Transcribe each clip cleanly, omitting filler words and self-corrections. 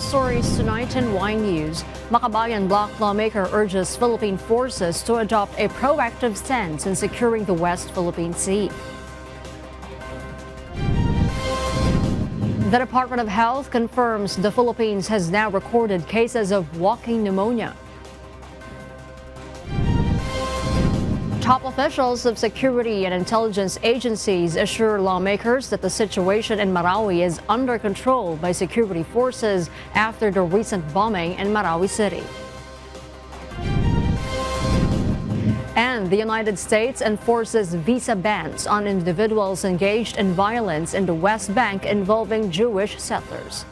stories tonight in Y News. Makabayan bloc lawmaker urges Philippine forces to adopt a proactive stance in securing the West Philippine Sea. The Department of Health confirms the Philippines has now recorded cases of walking pneumonia. Top officials of security and intelligence agencies assure lawmakers that the situation in Marawi is under control by security forces after the recent bombing in Marawi City. And the United States enforces visa bans on individuals engaged in violence in the West Bank involving Jewish settlers.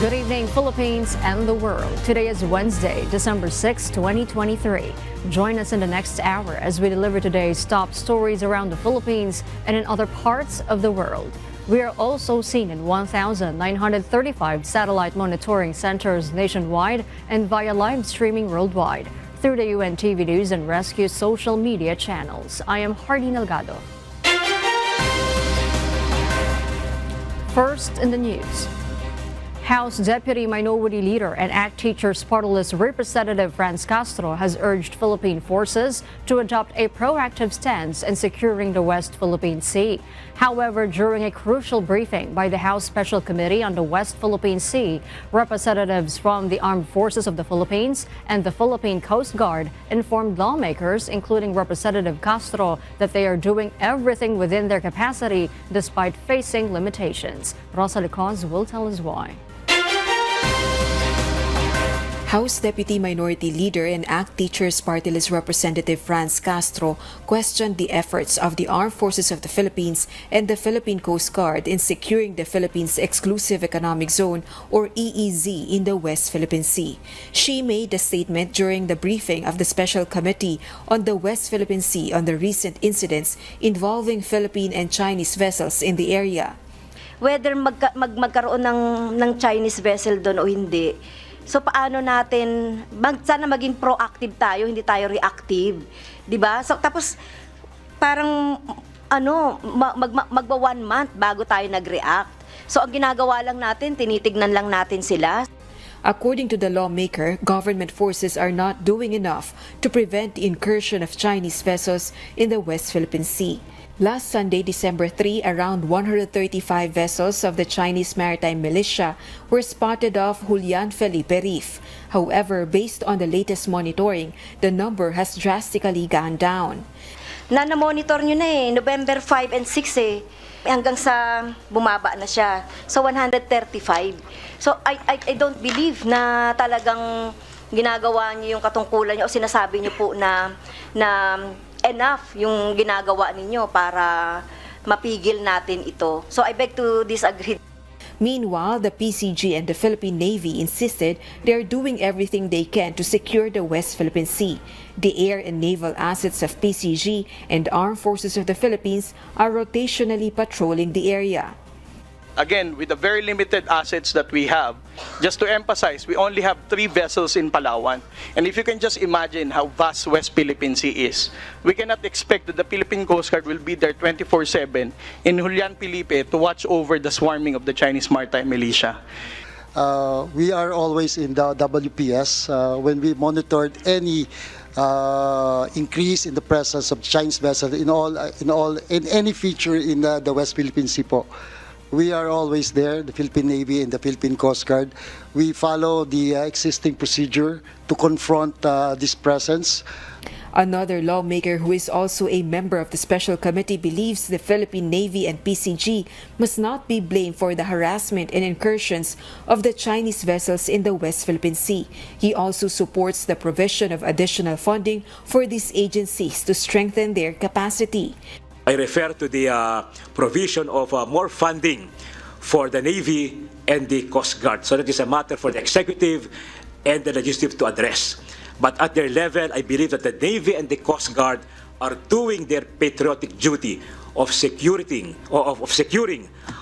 Good evening, Philippines and the world. Today is Wednesday, December 6, 2023. Join us in the next hour as we deliver today's top stories around the Philippines and in other parts of the world. We are also seen in 1,935 satellite monitoring centers nationwide and via live streaming worldwide through the UNTV News and Rescue social media channels. I am Hardy Delgado. First in the news. House Deputy Minority Leader and ACT Teachers Party List Representative Franz Castro has urged Philippine forces to adopt a proactive stance in securing the West Philippine Sea. However, during a crucial briefing by the House Special Committee on the West Philippine Sea, representatives from the Armed Forces of the Philippines and the Philippine Coast Guard informed lawmakers, including Representative Castro, that they are doing everything within their capacity despite facing limitations. Rosa Licons will tell us why. House Deputy Minority Leader and ACT Teachers Party List Representative Franz Castro questioned the efforts of the Armed Forces of the Philippines and the Philippine Coast Guard in securing the Philippines' Exclusive Economic Zone or EEZ in the West Philippine Sea. She made the statement during the briefing of the Special Committee on the West Philippine Sea on the recent incidents involving Philippine and Chinese vessels in the area. Whether magkaroon ng Chinese vessel doon o hindi, so paano natin sana maging proactive tayo, hindi tayo reactive, 'di ba? So tapos parang magwa 1 month bago tayo nag-react. So ang ginagawa lang natin, tinitignan lang natin sila. According to the lawmaker, government forces are not doing enough to prevent the incursion of Chinese vessels in the West Philippine Sea. Last Sunday, December 3, around 135 vessels of the Chinese Maritime Militia were spotted off Julian Felipe Reef. However, based on the latest monitoring, the number has drastically gone down. Na-monitor nyo na November 5 and 6 hanggang sa bumaba na siya. So 135. So I don't believe na talagang ginagawa niyo yung katungkulan niyo o sinasabi niyo po na enough yung ginagawa ninyo para mapigil natin ito. So I beg to disagree. Meanwhile, the PCG and the Philippine Navy insisted they are doing everything they can to secure the West Philippine Sea. The air and naval assets of PCG and Armed Forces of the Philippines are rotationally patrolling the area. Again, with the very limited assets that we have, just to emphasize, we only have 3 vessels in Palawan. And if you can just imagine how vast West Philippine Sea is, we cannot expect that the Philippine Coast Guard will be there 24/7 in Julian Felipe to watch over the swarming of the Chinese Maritime Militia. We are always in the WPS when we monitored any increase in the presence of Chinese vessels in any feature in the West Philippine Sea po. We are always there, the Philippine Navy and the Philippine Coast Guard. We follow the existing procedure to confront this presence. Another lawmaker who is also a member of the Special Committee believes the Philippine Navy and PCG must not be blamed for the harassment and incursions of the Chinese vessels in the West Philippine Sea. He also supports the provision of additional funding for these agencies to strengthen their capacity. I refer to the provision of more funding for the Navy and the Coast Guard. So that is a matter for the executive and the legislative to address. But at their level, I believe that the Navy and the Coast Guard are doing their patriotic duty of securing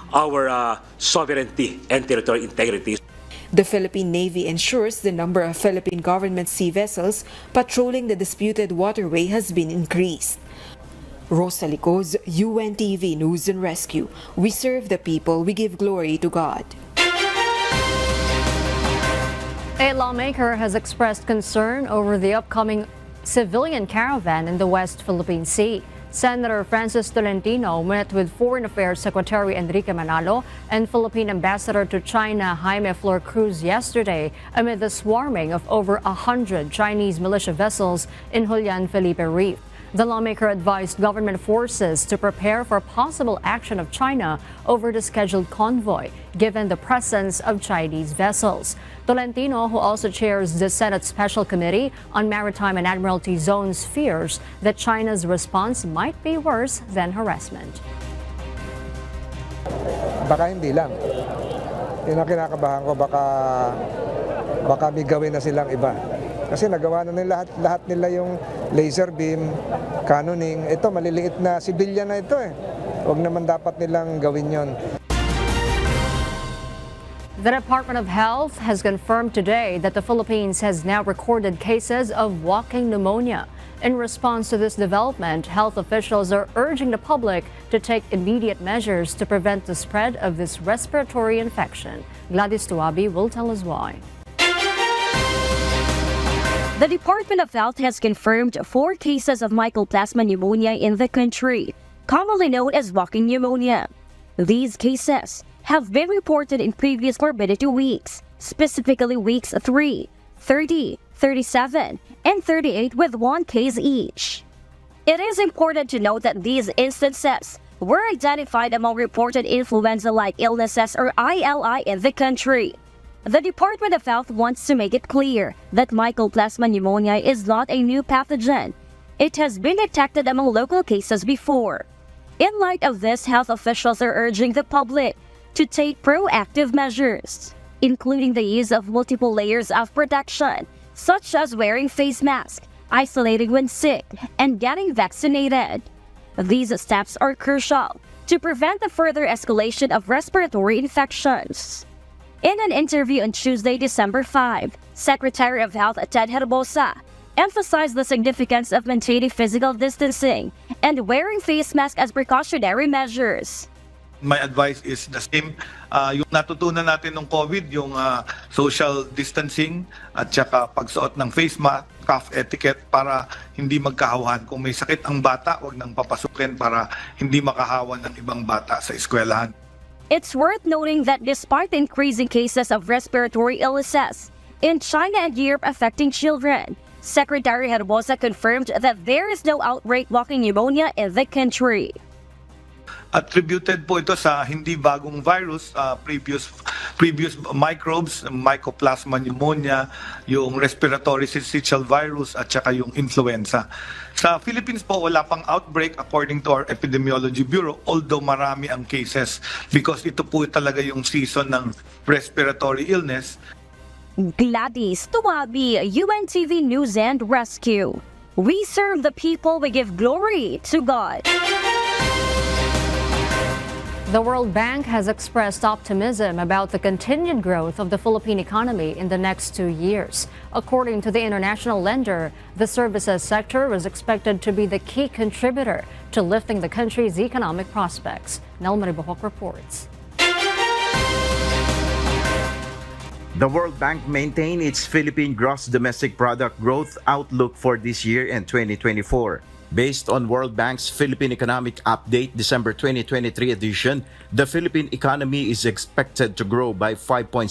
our sovereignty and territorial integrity. The Philippine Navy ensures the number of Philippine government sea vessels patrolling the disputed waterway has been increased. Rosa Licoz, UNTV News and Rescue. We serve the people, we give glory to God. A lawmaker has expressed concern over the upcoming civilian caravan in the West Philippine Sea. Senator Francis Tolentino met with Foreign Affairs Secretary Enrique Manalo and Philippine Ambassador to China Jaime Flor Cruz yesterday amid the swarming of over 100 Chinese militia vessels in Julian Felipe Reef. The lawmaker advised government forces to prepare for possible action of China over the scheduled convoy, given the presence of Chinese vessels. Tolentino, who also chairs the Senate Special Committee on Maritime and Admiralty Zones, fears that China's response might be worse than harassment. Baka hindi lang. Yun ang kinakabahan ko, baka may gawin na silang iba. Kasi nagawa na nila lahat nila yung laser beam, cannoning. Ito, maliliit na civilian na ito eh. Huwag naman dapat nilang gawin yon. The Department of Health has confirmed today that the Philippines has now recorded cases of walking pneumonia. In response to this development, health officials are urging the public to take immediate measures to prevent the spread of this respiratory infection. Gladys Tuabi will tell us why. The Department of Health has confirmed 4 cases of mycoplasma pneumonia in the country, commonly known as walking pneumonia. These cases have been reported in previous morbidity weeks, specifically weeks 3, 30, 37, and 38 with 1 case each. It is important to note that these instances were identified among reported influenza-like illnesses or ILI in the country. The Department of Health wants to make it clear that mycoplasma pneumonia is not a new pathogen. It has been detected among local cases before. In light of this, health officials are urging the public to take proactive measures, including the use of multiple layers of protection, such as wearing face masks, isolating when sick, and getting vaccinated. These steps are crucial to prevent the further escalation of respiratory infections. In an interview on Tuesday, December 5, Secretary of Health Ted Herbosa emphasized the significance of maintaining physical distancing and wearing face masks as precautionary measures. My advice is the same. Yung natutunan natin ng COVID, yung social distancing at saka pagsuot ng face mask, cough etiquette para hindi magkahawan. Kung may sakit ang bata, wag nang papasukin para hindi makahawan ng ibang bata sa eskwelahan. It's worth noting that despite the increasing cases of respiratory illnesses in China and Europe affecting children, Secretary Herbosa confirmed that there is no outbreak walking pneumonia in the country. Attributed po ito sa hindi bagong virus, previous microbes, mycoplasma pneumonia, yung respiratory syncytial virus at saka yung influenza. Sa Philippines po wala pang outbreak according to our Epidemiology Bureau, although marami ang cases because ito po talaga yung season ng respiratory illness. Gladys Tuabi, UNTV News and Rescue. We serve the people, we give glory to God. The World Bank has expressed optimism about the continued growth of the Philippine economy in the next 2 years. According to the international lender, the services sector is expected to be the key contributor to lifting the country's economic prospects. Nel Maribohok reports. The World Bank maintained its Philippine gross domestic product growth outlook for this year and 2024. Based on World Bank's Philippine Economic Update December 2023 edition, the Philippine economy is expected to grow by 5.6%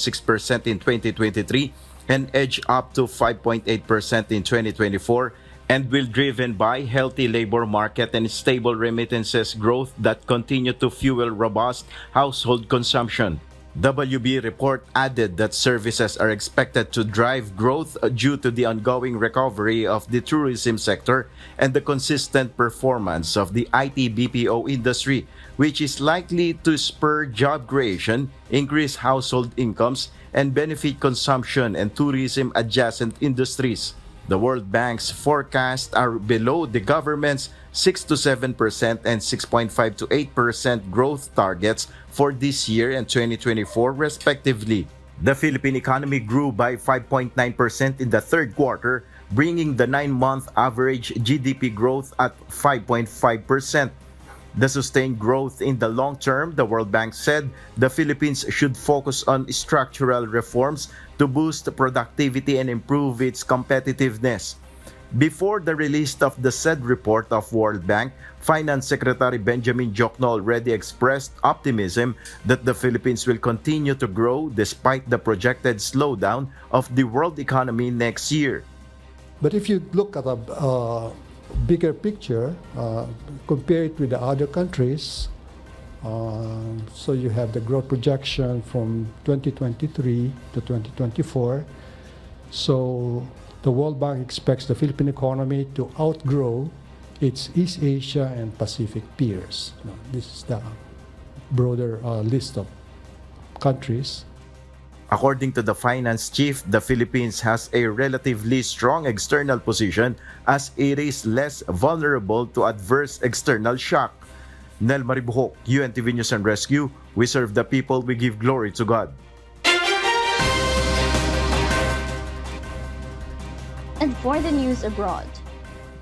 in 2023 and edge up to 5.8% in 2024 and will driven by healthy labor market and stable remittances growth that continue to fuel robust household consumption. WB report added that services are expected to drive growth due to the ongoing recovery of the tourism sector and the consistent performance of the IT BPO industry, which is likely to spur job creation, increase household incomes, and benefit consumption and tourism adjacent industries. The World Bank's forecasts are below the government's 6 to 7% and 6.5 to 8% growth targets for this year and 2024 respectively. The Philippine economy grew by 5.9% in the third quarter, bringing the 9-month average GDP growth at 5.5%. The sustained growth in the long term, the World Bank said the Philippines should focus on structural reforms to boost productivity and improve its competitiveness. Before the release of the said report of World Bank, Finance Secretary Benjamin Jokno already expressed optimism that the Philippines will continue to grow despite the projected slowdown of the world economy next year. But if you look at a bigger picture, compare it with the other countries, so you have the growth projection from 2023 to 2024. So the World Bank expects the Philippine economy to outgrow its East Asia and Pacific peers. This is the broader list of countries. According to the finance chief, the Philippines has a relatively strong external position as it is less vulnerable to adverse external shock. Nel Maribuhok, UNTV News and Rescue, we serve the people, we give glory to God. And for the news abroad,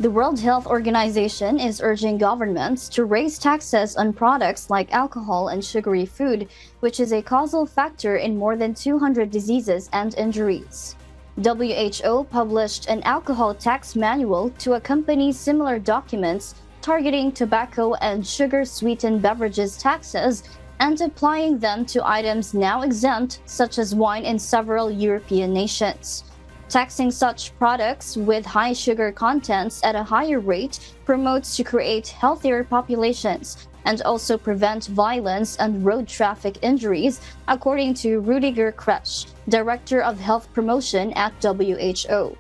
the World Health Organization is urging governments to raise taxes on products like alcohol and sugary food, which is a causal factor in more than 200 diseases and injuries. WHO published an alcohol tax manual to accompany similar documents targeting tobacco and sugar-sweetened beverages taxes and applying them to items now exempt, such as wine in several European nations. Taxing such products with high sugar contents at a higher rate promotes to create healthier populations and also prevent violence and road traffic injuries, according to Rudiger Kresch, Director of Health Promotion at WHO.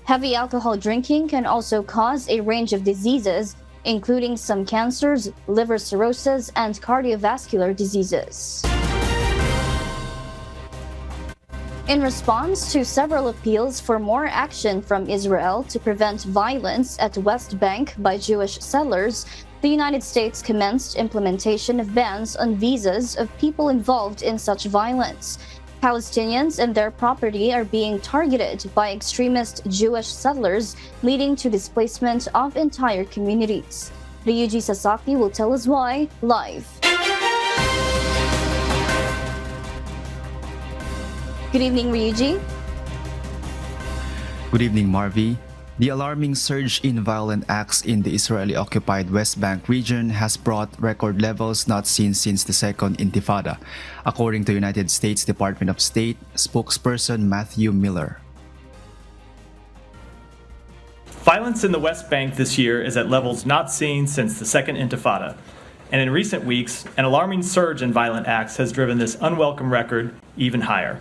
Heavy alcohol drinking can also cause a range of diseases, including some cancers, liver cirrhosis, and cardiovascular diseases. In response to several appeals for more action from Israel to prevent violence at West Bank by Jewish settlers, the United States commenced implementation of bans on visas of people involved in such violence. Palestinians and their property are being targeted by extremist Jewish settlers, leading to displacement of entire communities. Ryuji Sasaki will tell us why live. Good evening, Ryuji. Good evening, Marvi. The alarming surge in violent acts in the Israeli-occupied West Bank region has brought record levels not seen since the Second Intifada, according to United States Department of State spokesperson Matthew Miller. Violence in the West Bank this year is at levels not seen since the Second Intifada, and in recent weeks, an alarming surge in violent acts has driven this unwelcome record even higher.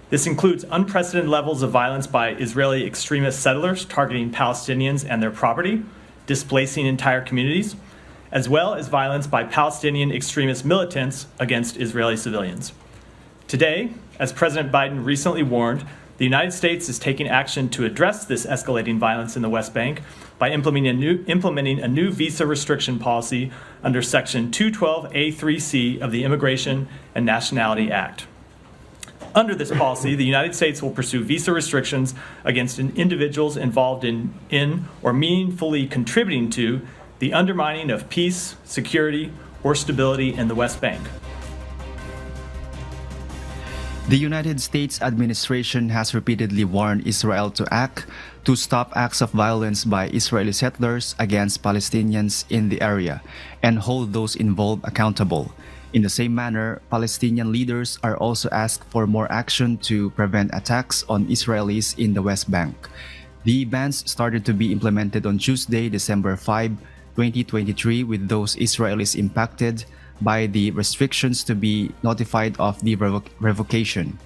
This includes unprecedented levels of violence by Israeli extremist settlers targeting Palestinians and their property, displacing entire communities, as well as violence by Palestinian extremist militants against Israeli civilians. Today, as President Biden recently warned, the United States is taking action to address this escalating violence in the West Bank by implementing a new visa restriction policy under Section 212A3C of the Immigration and Nationality Act. Under this policy, the United States will pursue visa restrictions against individuals involved in or meaningfully contributing to the undermining of peace, security, or stability in the West Bank. The United States administration has repeatedly warned Israel to act to stop acts of violence by Israeli settlers against Palestinians in the area and hold those involved accountable. In the same manner, Palestinian leaders are also asked for more action to prevent attacks on Israelis in the West Bank. The bans started to be implemented on Tuesday, December 5, 2023, with those Israelis impacted by the restrictions to be notified of the revocation.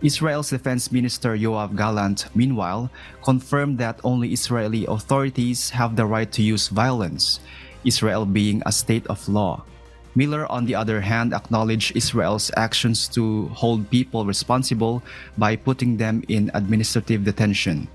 Israel's Defense Minister Yoav Gallant, meanwhile, confirmed that only Israeli authorities have the right to use violence, Israel being a state of law. Miller, on the other hand, acknowledged Israel's actions to hold people responsible by putting them in administrative detention.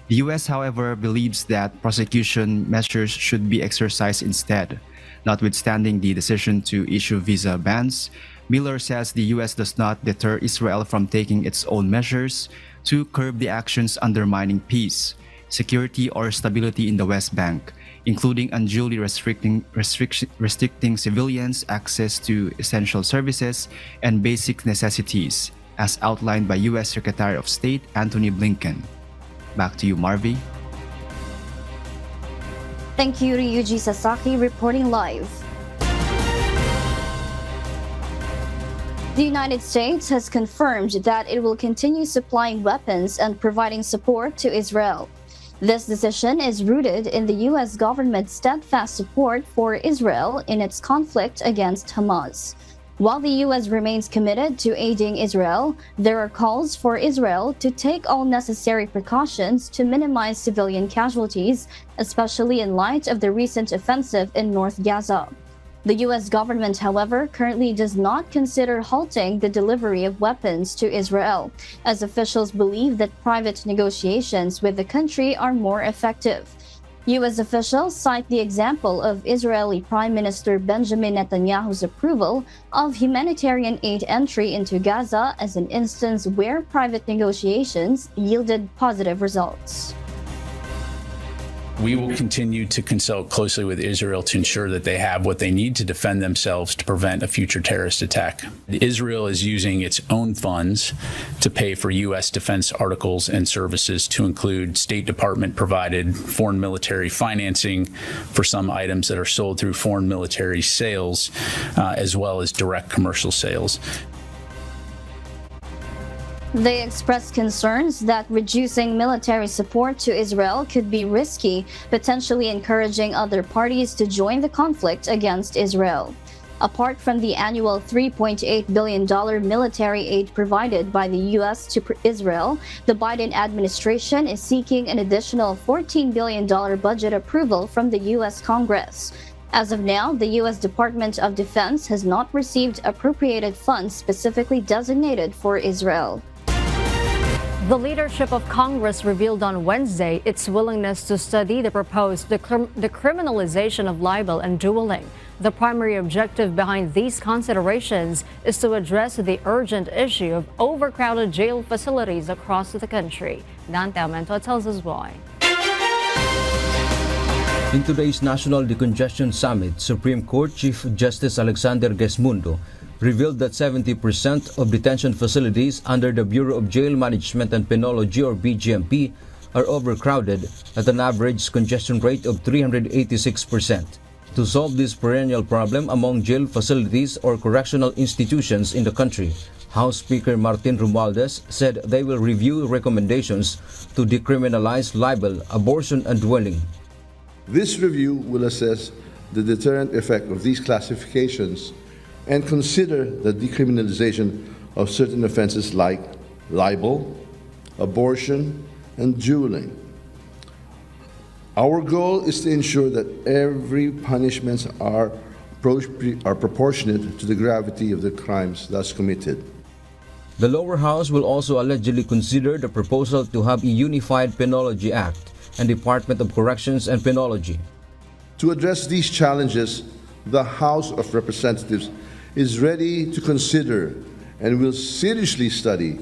The U.S., however, believes that prosecution measures should be exercised instead. Notwithstanding the decision to issue visa bans, Miller says the U.S. does not deter Israel from taking its own measures to curb the actions undermining peace. security, or stability in the West Bank, including unduly restricting civilians' access to essential services and basic necessities, as outlined by U.S. Secretary of State Antony Blinken. Back to you, Marvy. Thank you, Ryuji Sasaki, reporting live. The United States has confirmed that it will continue supplying weapons and providing support to Israel. This decision is rooted in the U.S. government's steadfast support for Israel in its conflict against Hamas. While the U.S. remains committed to aiding Israel, there are calls for Israel to take all necessary precautions to minimize civilian casualties, especially in light of the recent offensive in North Gaza. The U.S. government, however, currently does not consider halting the delivery of weapons to Israel, as officials believe that private negotiations with the country are more effective. U.S. officials cite the example of Israeli Prime Minister Benjamin Netanyahu's approval of humanitarian aid entry into Gaza as an instance where private negotiations yielded positive results. We will continue to consult closely with Israel to ensure that they have what they need to defend themselves to prevent a future terrorist attack. Israel is using its own funds to pay for U.S. defense articles and services, to include State Department provided foreign military financing for some items that are sold through foreign military sales, as well as direct commercial sales. They expressed concerns that reducing military support to Israel could be risky, potentially encouraging other parties to join the conflict against Israel. Apart from the annual $3.8 billion military aid provided by the U.S. to Israel, the Biden administration is seeking an additional $14 billion budget approval from the U.S. Congress. As of now, the U.S. Department of Defense has not received appropriated funds specifically designated for Israel. The leadership of Congress revealed on Wednesday its willingness to study the proposed decriminalization of libel and dueling. The primary objective behind these considerations is to address the urgent issue of overcrowded jail facilities across the country. Dante Amento tells us why. In today's National Decongestion Summit, Supreme Court Chief Justice Alexander Gesmundo revealed that 70% of detention facilities under the Bureau of Jail Management and Penology, or BJMP, are overcrowded at an average congestion rate of 386%. To solve this perennial problem among jail facilities or correctional institutions in the country, House Speaker Martin Romualdez said they will review recommendations to decriminalize libel, abortion, and dueling. This review will assess the deterrent effect of these classifications and consider the decriminalization of certain offenses like libel, abortion, and dueling. Our goal is to ensure that every punishments are proportionate to the gravity of the crimes thus committed. The lower house will also allegedly consider the proposal to have a unified Penology Act and Department of Corrections and Penology. To address these challenges, the House of Representatives is ready to consider and will seriously study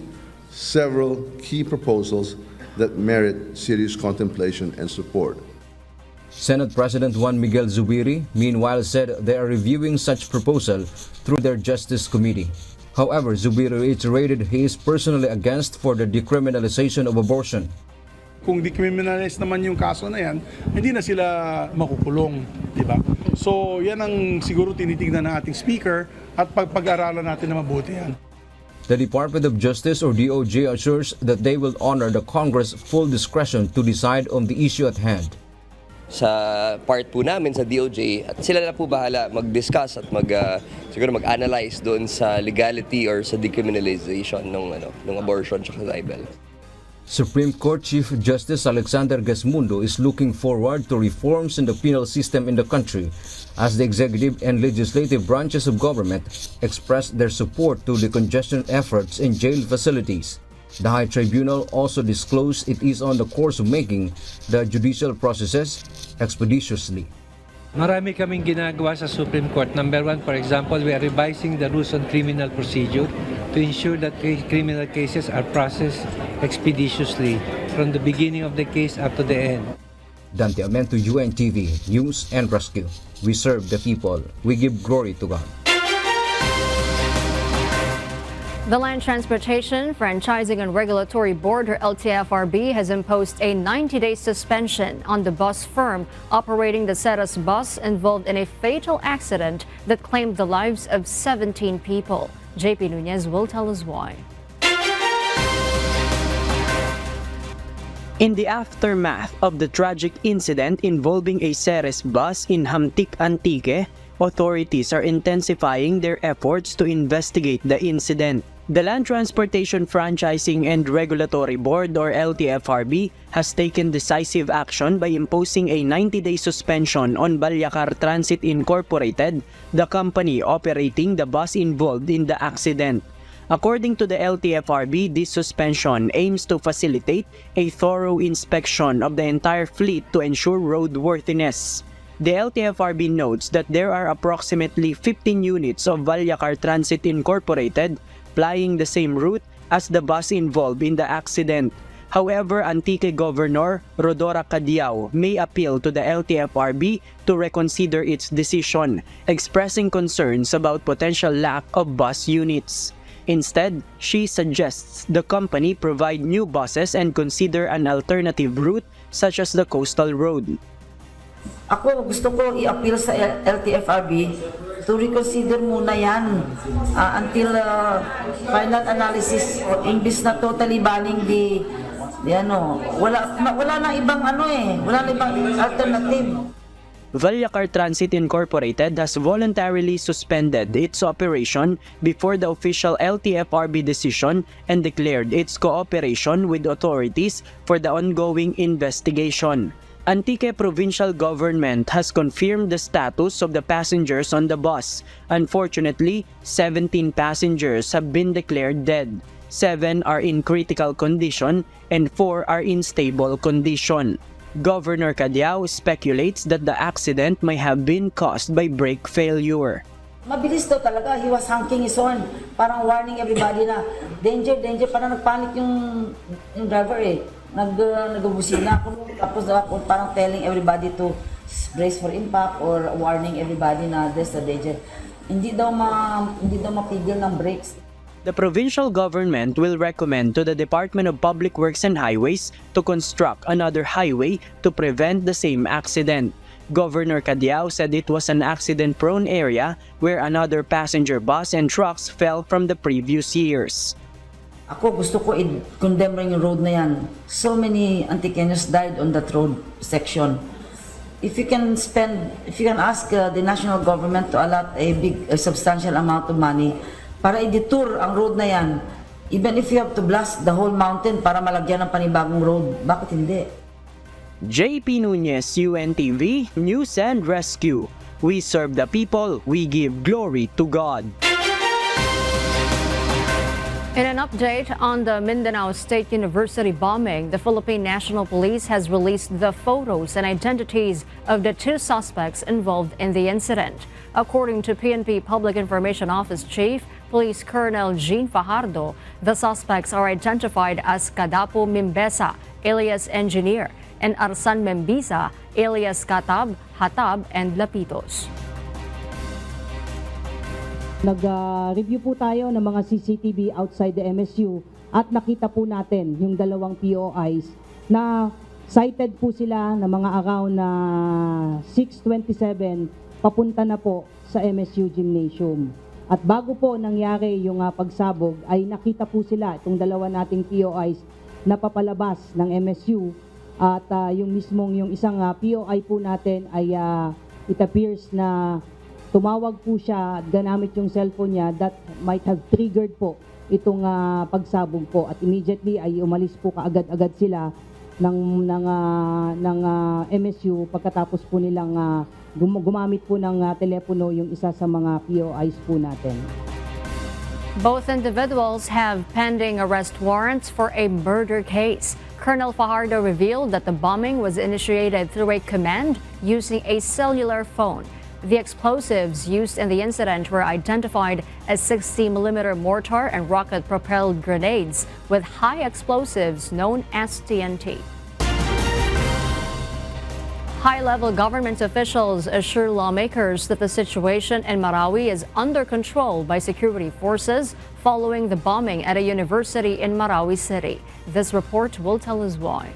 several key proposals that merit serious contemplation and support. Senate President Juan Miguel Zubiri, meanwhile, said they are reviewing such proposal through their Justice Committee. However, Zubiri reiterated he is personally against for the decriminalization of abortion. Kung decriminalize naman yung kaso na yan, hindi na sila makukulong, di ba? So, yan ang siguro tinitingnan ng ating speaker at pag-aralan natin na mabuti yan. The Department of Justice, or DOJ, assures that they will honor the Congress' full discretion to decide on the issue at hand. Sa part po namin sa DOJ, at sila na po bahala mag-discuss at siguro mag-analyze doon sa legality or sa decriminalization ng abortion at libel. Supreme Court Chief Justice Alexander Gesmundo is looking forward to reforms in the penal system in the country as the executive and legislative branches of government express their support to decongestion efforts in jail facilities. The High Tribunal also disclosed it is on the course of making the judicial processes expeditiously. Marami kaming ginagawa sa Supreme Court. Number one, for example, we are revising the rules on criminal procedure to ensure that criminal cases are processed expeditiously from the beginning of the case up to the end. Dante Amento, UNTV, News and Rescue. We serve the people. We give glory to God. The Land Transportation, Franchising and Regulatory Board, or LTFRB, has imposed a 90-day suspension on the bus firm operating the Ceres bus involved in a fatal accident that claimed the lives of 17 people. JP Nunez will tell us why. In the aftermath of the tragic incident involving a Ceres bus in Hamtic, Antique, authorities are intensifying their efforts to investigate the incident. The Land Transportation Franchising and Regulatory Board, or LTFRB, has taken decisive action by imposing a 90-day suspension on Balyacar Transit Incorporated, the company operating the bus involved in the accident. According to the LTFRB, this suspension aims to facilitate a thorough inspection of the entire fleet to ensure roadworthiness. The LTFRB notes that there are approximately 15 units of Balyacar Transit Incorporated plying the same route as the bus involved in the accident. However, Antique Governor Rodora Cadiao may appeal to the LTFRB to reconsider its decision, expressing concerns about potential lack of bus units. Instead, she suggests the company provide new buses and consider an alternative route such as the coastal road. Ako gusto ko i-appeal sa LTFRB to reconsider muna yan until final analysis, imbis na totally banning wala na ibang wala na ibang alternative. Balyacar Transit Incorporated has voluntarily suspended its operation before the official LTFRB decision and declared its cooperation with authorities for the ongoing investigation. Antique Provincial Government has confirmed the status of the passengers on the bus. Unfortunately, 17 passengers have been declared dead. 7 are in critical condition and 4 are in stable condition. Governor Cadiao speculates that the accident may have been caused by brake failure. Mabilis daw talaga, he was honking his horn, parang warning everybody na danger, danger, parang nagpanic yung driver nagbubusina ako, tapos ako parang telling everybody to brace for impact or warning everybody na there's a danger. Hindi daw mapigil ng brakes. The provincial government will recommend to the Department of Public Works and Highways to construct another highway to prevent the same accident. Governor Cadiao said it was an accident-prone area where another passenger bus and trucks fell from the previous years. Ako gusto ko i-condemn rin yung road na yan. So many Antiqueños died on that road section. If you can ask the national government to allot a substantial amount of money para i-detour ang road na yan, even if you have to blast the whole mountain para malagyan ng panibagong road, bakit hindi? JP Nunez, UNTV, News and Rescue. We serve the people, we give glory to God. In an update on the Mindanao State University bombing, the Philippine National Police has released the photos and identities of the 2 suspects involved in the incident. According to PNP Public Information Office Chief Police Colonel Jean Fajardo, the suspects are identified as Kadapo Mimbesa, alias Engineer, and Arsan Membisa, alias Katab, Hatab, and Lapitos. Nag-review po tayo ng mga CCTV outside the MSU at nakita po natin yung 2 POIs na sighted po sila ng mga around 6:27 papunta na po sa MSU Gymnasium. At bago po nangyari yung pagsabog ay nakita po sila itong 2 nating POIs na papalabas ng MSU at yung isang POI po natin ay it appears na tumawag po siya at ganamit yung cellphone niya that might have triggered po itong pagsabog po at immediately ay umalis po kaagad-agad sila ng MSU pagkatapos po nilang gumamit po ng telepono yung isa sa mga POIs po natin. Both individuals have pending arrest warrants for a murder case. Colonel Fajardo revealed that the bombing was initiated through a command using a cellular phone. The explosives used in the incident were identified as 60mm mortar and rocket-propelled grenades with high explosives known as TNT. High-level government officials assure lawmakers that the situation in Marawi is under control by security forces following the bombing at a university in Marawi City. This report will tell us why.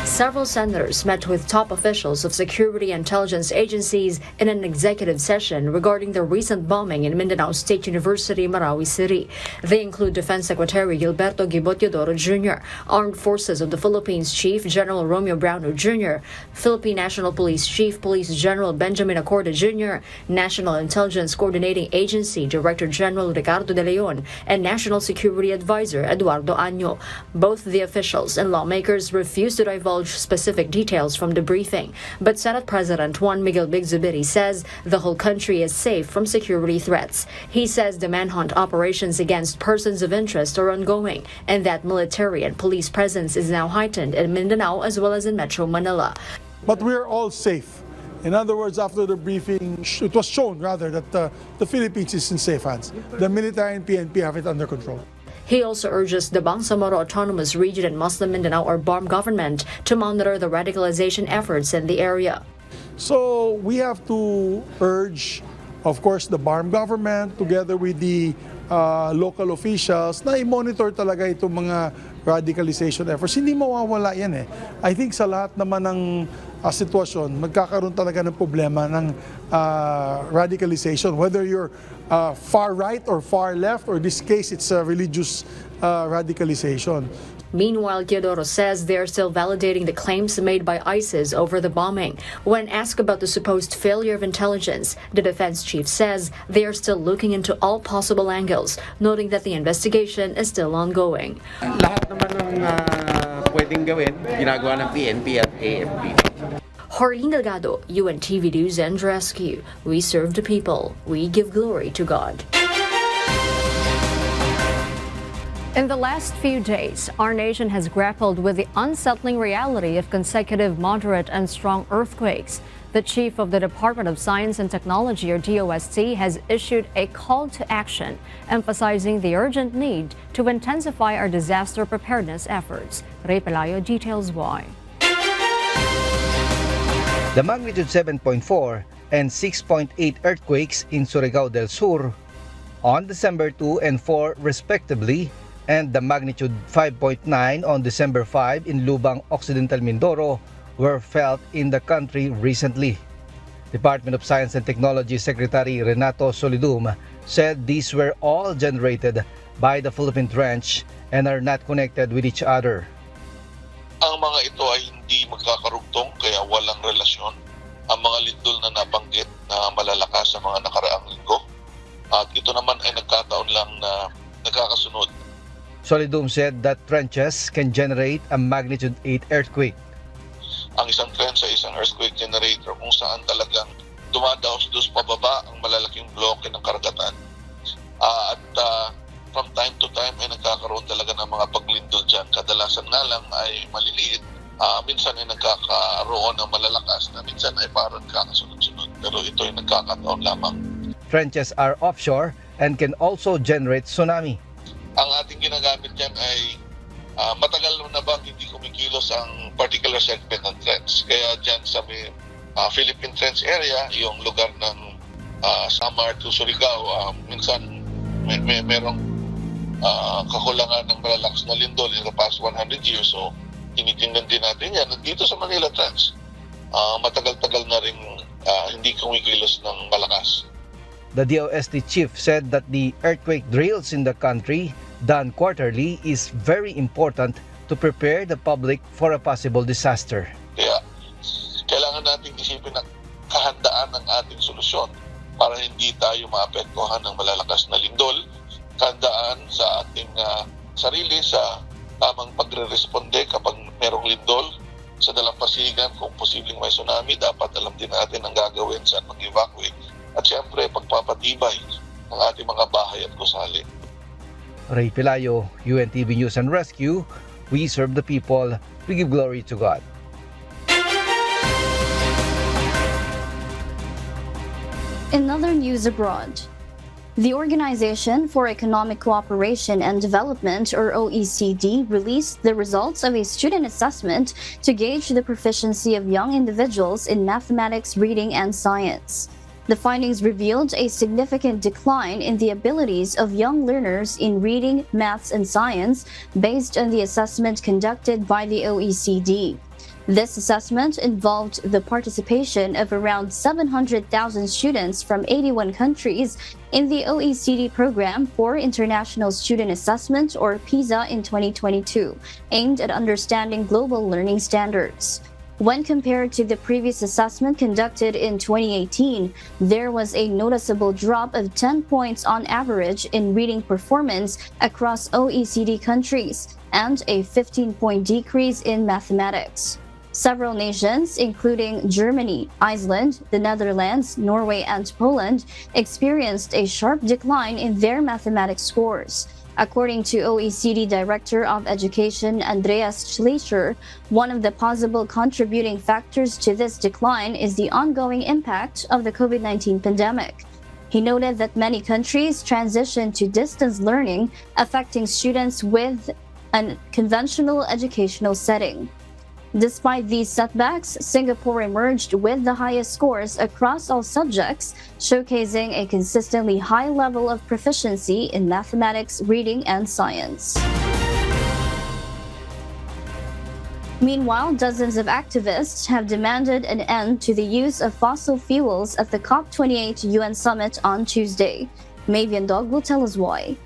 Several senators met with top officials of security intelligence agencies in an executive session regarding the recent bombing in Mindanao State University, Marawi City. They include Defense Secretary Gilberto Gibotiodoro Jr., Armed Forces of the Philippines Chief General Romeo Browno Jr., Philippine National Police Chief Police General Benjamin Acorda Jr., National Intelligence Coordinating Agency Director General Ricardo De Leon, and National Security Advisor Eduardo Año. Both the officials and lawmakers refused to divulge specific details from the briefing, but Senate President Juan Miguel Bigzubiri says the whole country is safe from security threats. He says the manhunt operations against persons of interest are ongoing and that military and police presence is now heightened in Mindanao as well as in Metro Manila. But we're all safe. In other words, after the briefing, it was shown rather that the Philippines is in safe hands. The military and PNP have it under control. He also urges the Bangsamoro Autonomous Region and Muslim Mindanao or BARM government to monitor the radicalization efforts in the area. So we have to urge, of course, the BARM government together with the local officials na i-monitor talaga itong mga radicalization efforts. Hindi mawawala yan eh. I think sa lahat naman ng sitwasyon, magkakaroon talaga ng problema ng radicalization. Whether you're far right or far left, or in this case, it's religious radicalization. Meanwhile, Teodoro says they're still validating the claims made by ISIS over the bombing. When asked about the supposed failure of intelligence, the defense chief says they are still looking into all possible angles, noting that the investigation is still ongoing. Lahat naman ng pwedeng gawin, ginagawa ng PNP at AFP. Harleen Delgado, UNTV News and Rescue. We serve the people. We give glory to God. In the last few days, our nation has grappled with the unsettling reality of consecutive moderate and strong earthquakes. The chief of the Department of Science and Technology, or DOST, has issued a call to action, emphasizing the urgent need to intensify our disaster preparedness efforts. Ray Pelayo details why. The magnitude 7.4 and 6.8 earthquakes in Surigao del Sur on December 2 and 4 respectively, and the magnitude 5.9 on December 5 in Lubang, Occidental Mindoro were felt in the country recently. Department of Science and Technology Secretary Renato Solidum said these were all generated by the Philippine Trench and are not connected with each other. Ang mga ito ay hindi magkakarugtong kaya walang relasyon. Ang mga lindol na nabanggit na malalakas sa mga nakaraang linggo, at ito naman ay nagkataon lang na nagkakasunod. Solidum said that trenches can generate a magnitude 8 earthquake. Ang isang trench ay isang earthquake generator kung saan talagang dumadaos-dos pababa ang malalaking bloke ng karagatan. From time to time ay nagkakaroon talaga ng mga paglindol dyan. Kadalasan nga lang ay maliliit. Minsan ay nagkakaroon ng malalakas na minsan ay parang kakasunod-sunod. Pero ito ay nagkakataon lamang. Trenches are offshore and can also generate tsunami. Ang ating ginagamit dyan ay matagal na bang hindi kumikilos ang particular segment ng trench. Kaya dyan sa Philippine Trench area, yung lugar ng Samar to Surigao, minsan merong kakulangan ng malalakas na lindol in the past 100 years. So, tinitingnan din natin yan. Dito sa Manila Trench, matagal-tagal na rin hindi kumikilos ng malakas. The DOST chief said that the earthquake drills in the country, done quarterly, is very important to prepare the public for a possible disaster. Kaya, kailangan natin isipin ang kahandaan ng ating solusyon para hindi tayo maapektuhan ng malalakas na lindol. Kahandaan sa ating sarili sa tamang pagre-responde kapag merong lindol sa dalampasigan. Kung posibleng may tsunami, dapat alam din natin ang gagawin saan mag-evacuate. At siyempre, pagpapatibay ng ating mga bahay at gusali. Ray Pelayo, UNTV News and Rescue. We serve the people. We give glory to God. In other news abroad, the Organization for Economic Cooperation and Development, or OECD, released the results of a student assessment to gauge the proficiency of young individuals in mathematics, reading, and science. The findings revealed a significant decline in the abilities of young learners in reading, maths, and science based on the assessment conducted by the OECD. This assessment involved the participation of around 700,000 students from 81 countries in the OECD program for International Student Assessment, or PISA, in 2022, aimed at understanding global learning standards. When compared to the previous assessment conducted in 2018, there was a noticeable drop of 10 points on average in reading performance across OECD countries and a 15-point decrease in mathematics. Several nations, including Germany, Iceland, the Netherlands, Norway, and Poland, experienced a sharp decline in their mathematics scores. According to OECD Director of Education Andreas Schleicher, one of the possible contributing factors to this decline is the ongoing impact of the COVID-19 pandemic. He noted that many countries transitioned to distance learning, affecting students with a conventional educational setting. Despite these setbacks, Singapore emerged with the highest scores across all subjects, showcasing a consistently high level of proficiency in mathematics, reading, and science. Meanwhile, dozens of activists have demanded an end to the use of fossil fuels at the COP28 UN summit on Tuesday. Mavian Dog will tell us why.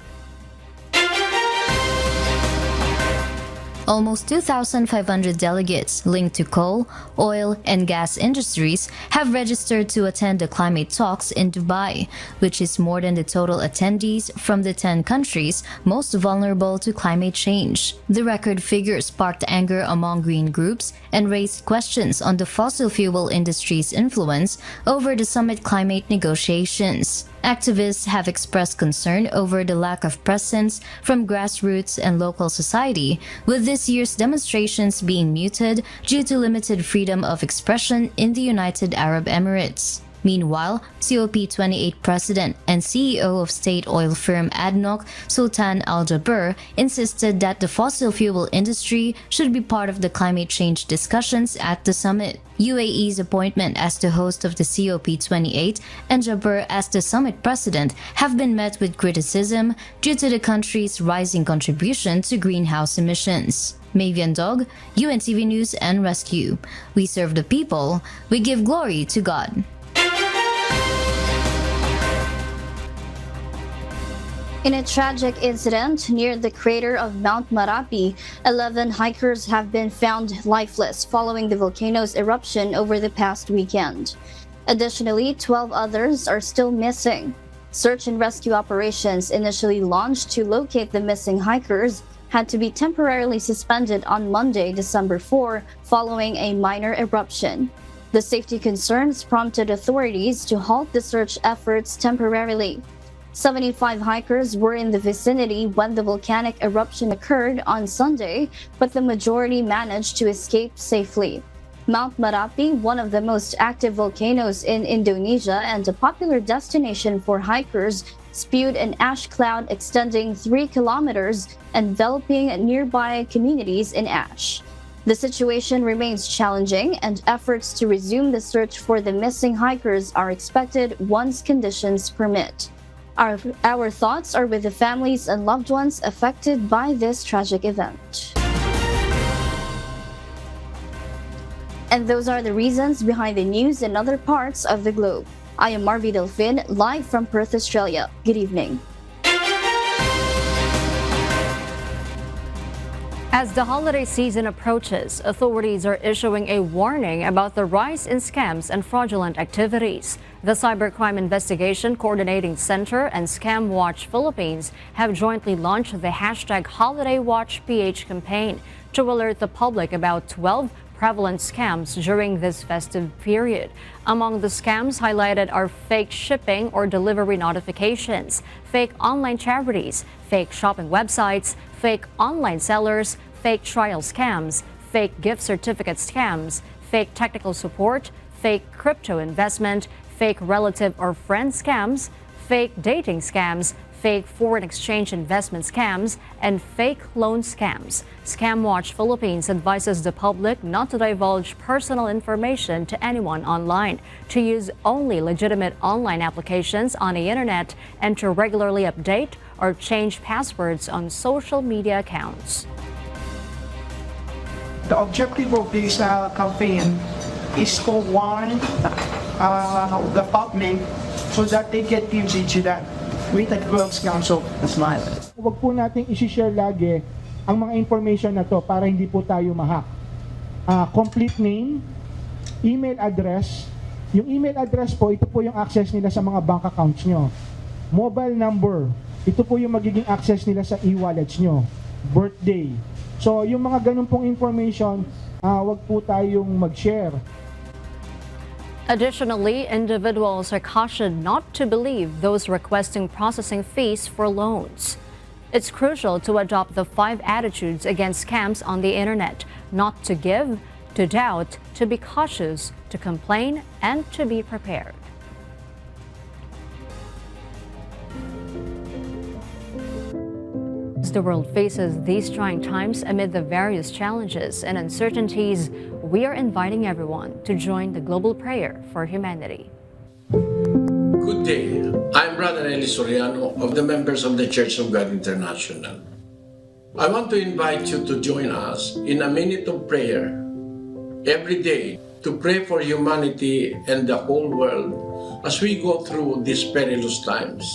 Almost 2,500 delegates linked to coal, oil, and gas industries have registered to attend the climate talks in Dubai, which is more than the total attendees from the 10 countries most vulnerable to climate change. The record figure sparked anger among green groups and raised questions on the fossil fuel industry's influence over the summit climate negotiations. Activists have expressed concern over the lack of presence from grassroots and local society, with this year's demonstrations being muted due to limited freedom of expression in the United Arab Emirates. Meanwhile, COP28 President and CEO of state oil firm ADNOC, Sultan Al Jaber, insisted that the fossil fuel industry should be part of the climate change discussions at the summit. UAE's appointment as the host of the COP28 and Jaber as the summit president have been met with criticism due to the country's rising contribution to greenhouse emissions. Mavian Dog, UNTV News and Rescue. We serve the people, we give glory to God. In a tragic incident near the crater of Mount Marapi, 11 hikers have been found lifeless following the volcano's eruption over the past weekend. Additionally, 12 others are still missing. Search and rescue operations initially launched to locate the missing hikers had to be temporarily suspended on Monday, December 4, following a minor eruption. The safety concerns prompted authorities to halt the search efforts temporarily. 75 hikers were in the vicinity when the volcanic eruption occurred on Sunday, but the majority managed to escape safely. Mount Marapi, one of the most active volcanoes in Indonesia and a popular destination for hikers, spewed an ash cloud extending 3 kilometers, enveloping nearby communities in ash. The situation remains challenging, and efforts to resume the search for the missing hikers are expected once conditions permit. Our thoughts are with the families and loved ones affected by this tragic event. And those are the reasons behind the news in other parts of the globe. I am Marvi Delfin, live from Perth, Australia. Good evening. As the holiday season approaches, authorities are issuing a warning about the rise in scams and fraudulent activities. The Cybercrime Investigation Coordinating Center and Scam Watch Philippines have jointly launched the #HolidayWatchPH campaign to alert the public about 12 prevalent scams during this festive period. Among the scams highlighted are fake shipping or delivery notifications, fake online charities, fake shopping websites, fake online sellers, fake trial scams, fake gift certificate scams, fake technical support, fake crypto investment, fake relative or friend scams, fake dating scams, fake foreign exchange investment scams, and fake loan scams. Scam Watch Philippines advises the public not to divulge personal information to anyone online, to use only legitimate online applications on the internet, and to regularly update or change passwords on social media accounts. The objective of this campaign is to warn the public so that they get usage to that with the Gov't Council. Smile. Huwag po nating isi-share lagi ang mga information na to para hindi po tayo ma-hack. Complete name, email address. Yung email address po, ito po yung access nila sa mga bank accounts nyo. Mobile number, ito po yung magiging access nila sa e-wallets nyo. Birthday. So yung mga ganun pong information, huwag po tayong mag-share. Additionally, individuals are cautioned not to believe those requesting processing fees for loans. It's crucial to adopt the 5 attitudes against scams on the internet: not to give, to doubt, to be cautious, to complain, and to be prepared. As the world faces these trying times amid the various challenges and uncertainties, we are inviting everyone to join the global prayer for humanity. Good day. I'm Brother Eli Soriano of the members of the Church of God International. I want to invite you to join us in a minute of prayer every day to pray for humanity and the whole world as we go through these perilous times.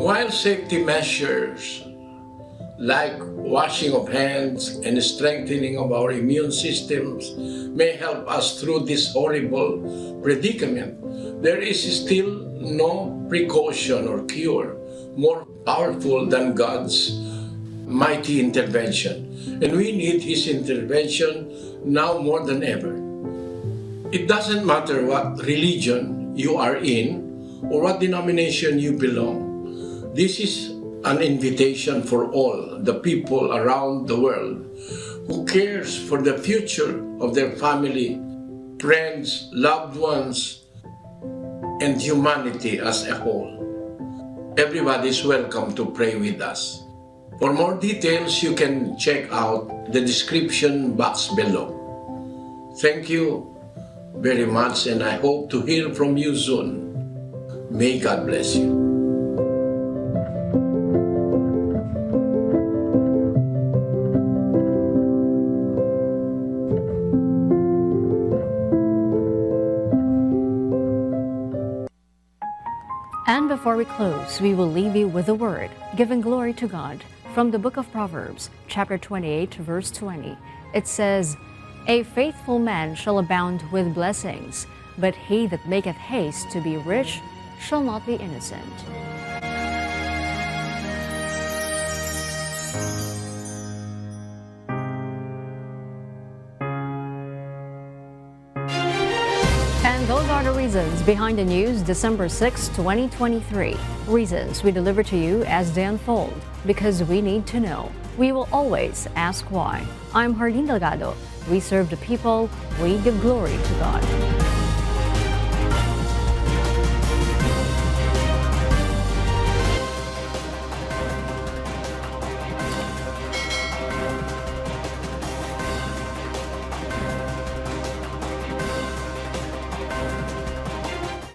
While safety measures like washing of hands and strengthening of our immune systems may help us through this horrible predicament, there is still no precaution or cure more powerful than God's mighty intervention. And we need His intervention now more than ever. It doesn't matter what religion you are in or what denomination you belong. This is an invitation for all the people around the world who cares for the future of their family, friends, loved ones, and humanity as a whole. Everybody is welcome to pray with us. For more details, you can check out the description box below. Thank you very much, and I hope to hear from you soon. May God bless you. And before we close, we will leave you with a word, giving glory to God. From the book of Proverbs, chapter 28, verse 20, it says, "A faithful man shall abound with blessings, but he that maketh haste to be rich shall not be innocent." And those are the reasons behind the news December 6, 2023. Reasons we deliver to you as they unfold, because we need to know. We will always ask why. I'm Hardin Delgado. We serve the people. We give glory to God.